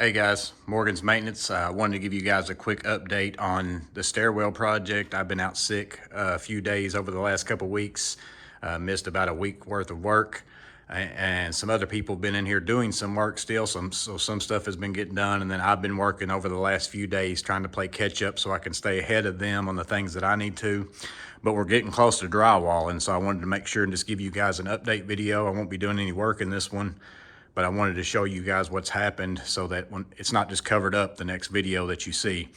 Hey guys, Morgan's Maintenance. I wanted to give you guys a quick update on the stairwell project. I've been out sick a few days over the last couple weeks, missed about a week worth of work, and some other people have been in here doing some work still. So some stuff has been getting done, and then I've been working over the last few days trying to play catch up so I can stay ahead of them on the things that I need to. But we're getting close to drywall, and so I wanted to make sure and just give you guys an update video. I won't be doing any work in this one, but I wanted to show you guys what's happened so that when it's not just covered up the next video that you see.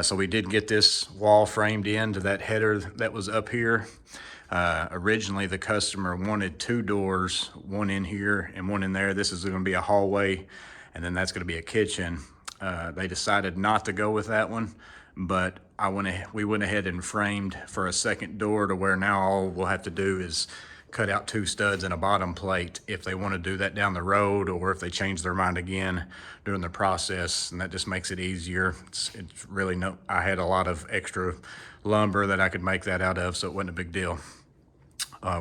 So we did get this wall framed into that header that was up here. Originally the customer wanted two doors, one in here and one in there. This is going to be a hallway, and then that's going to be a kitchen. They decided not to go with that one, but we went ahead and framed for a second door to where now all we'll have to do is cut out two studs and a bottom plate if they want to do that down the road, or if they change their mind again during the process, and that just makes it easier. It's really I had a lot of extra lumber that I could make that out of, so it wasn't a big deal.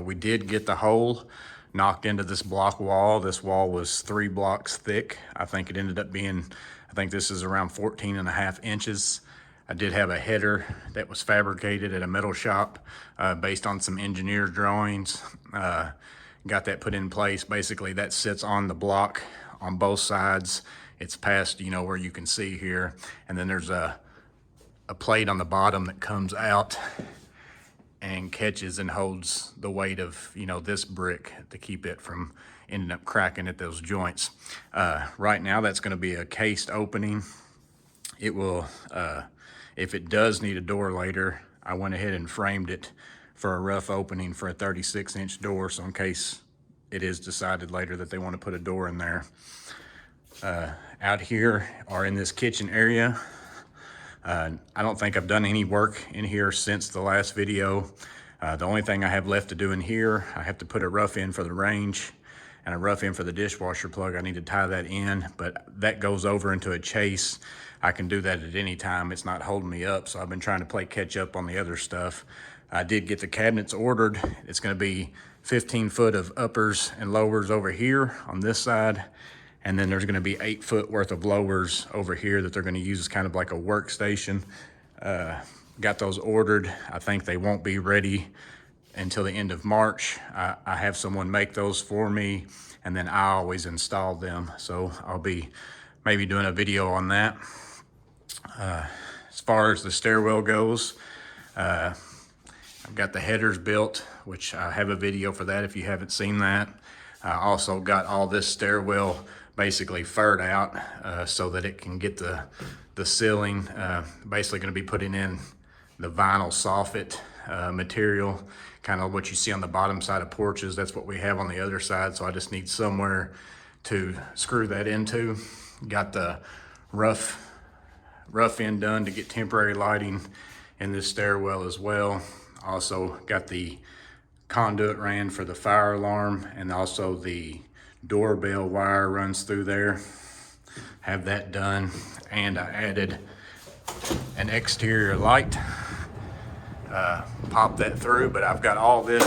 We did get the hole knocked into this block wall. This wall was 3 blocks thick. I think it ended up being, I think this is around 14.5 inches. I did have a header that was fabricated at a metal shop based on some engineer drawings. Got that put in place. Basically, that sits on the block on both sides. It's past, where you can see here. And then there's a plate on the bottom that comes out and catches and holds the weight of, this brick to keep it from ending up cracking at those joints. Right now, that's going to be a cased opening. It will, if it does need a door later, I went ahead and framed it for a rough opening for a 36-inch door, so in case it is decided later that they want to put a door in there. Out here or in this kitchen area, I don't think I've done any work in here since the last video. The only thing I have left to do in here, I have to put a rough in for the range and a rough in for the dishwasher plug. I need to tie that in, but that goes over into a chase. I can do that at any time. It's not holding me up, so I've been trying to play catch up on the other stuff. I did get the cabinets ordered. It's going to be 15 foot of uppers and lowers over here on this side, and then there's going to be 8 foot worth of lowers over here that they're going to use as kind of like a workstation. Got those ordered. I think they won't be ready until the end of March. I have someone make those for me, and then I always install them. So I'll be maybe doing a video on that. As far as the stairwell goes, I've got the headers built, which I have a video for that if you haven't seen that. I also got all this stairwell basically furred out so that it can get the ceiling. Basically going to be putting in the vinyl soffit material, kind of what you see on the bottom side of porches. That's what we have on the other side, so I just need somewhere to screw that into. Got the rough end done to get temporary lighting in this stairwell as well. Also got the conduit ran for the fire alarm, and also the doorbell wire runs through there. Have that done, and I added an exterior light. Pop that through, but I've got all this.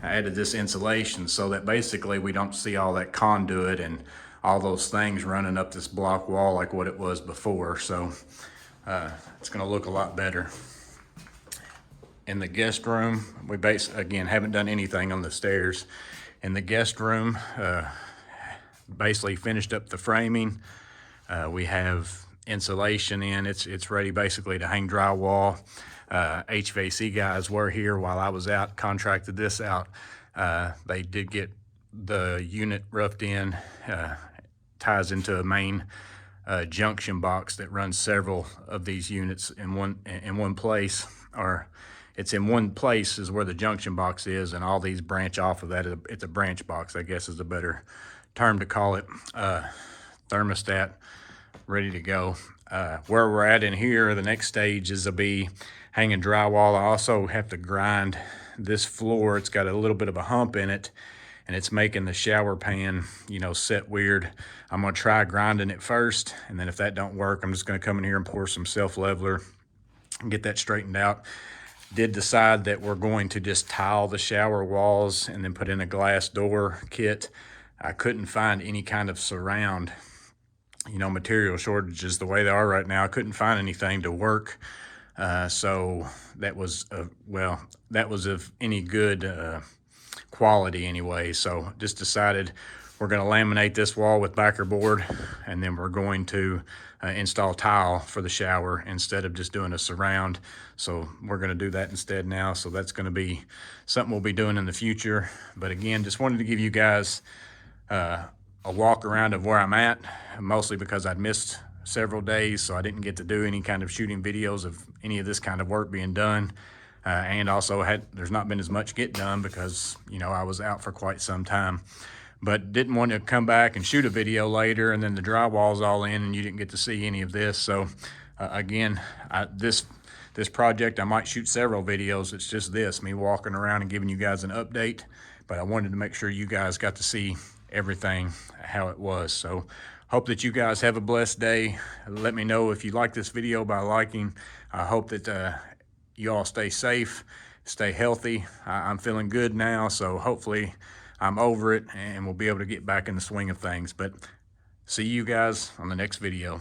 I added this insulation so that basically we don't see all that conduit and all those things running up this block wall like what it was before. So it's going to look a lot better. In the guest room, we again haven't done anything on the stairs. In the guest room, basically finished up the framing. We have insulation in. It's ready basically to hang drywall. HVAC guys were here while I was out, contracted this out. They did get the unit roughed in, ties into a main junction box that runs several of these units in one place, or it's in one place is where the junction box is, and all these branch off of that. It's a branch box, I guess is a better term to call it. Thermostat ready to go. Where we're at in here, the next stage is to be hanging drywall. I also have to grind this floor. It's got a little bit of a hump in it, and it's making the shower pan, set weird. I'm gonna try grinding it first, and then if that don't work, I'm just gonna come in here and pour some self-leveler and get that straightened out. Did decide that we're going to just tile the shower walls and then put in a glass door kit. I couldn't find any kind of surround you know, material shortages the way they are right now. I couldn't find anything to work. So that was, that was of any good quality anyway. So just decided we're going to laminate this wall with backer board, and then we're going to install tile for the shower instead of just doing a surround. So we're going to do that instead now. So that's going to be something we'll be doing in the future. But again, just wanted to give you guys a walk around of where I'm at, mostly because I'd missed several days, so I didn't get to do any kind of shooting videos of any of this kind of work being done. And also there's not been as much get done because, you know, I was out for quite some time. But didn't want to come back and shoot a video later and then the drywall's all in and you didn't get to see any of this. So again, this project, I might shoot several videos. It's just this, me walking around and giving you guys an update. But I wanted to make sure you guys got to see everything how it was. So hope that you guys have a blessed day. Let me know if you like this video by liking. I hope that you all stay safe, stay healthy. I'm feeling good now, so hopefully I'm over it and we'll be able to get back in the swing of things. But see you guys on the next video.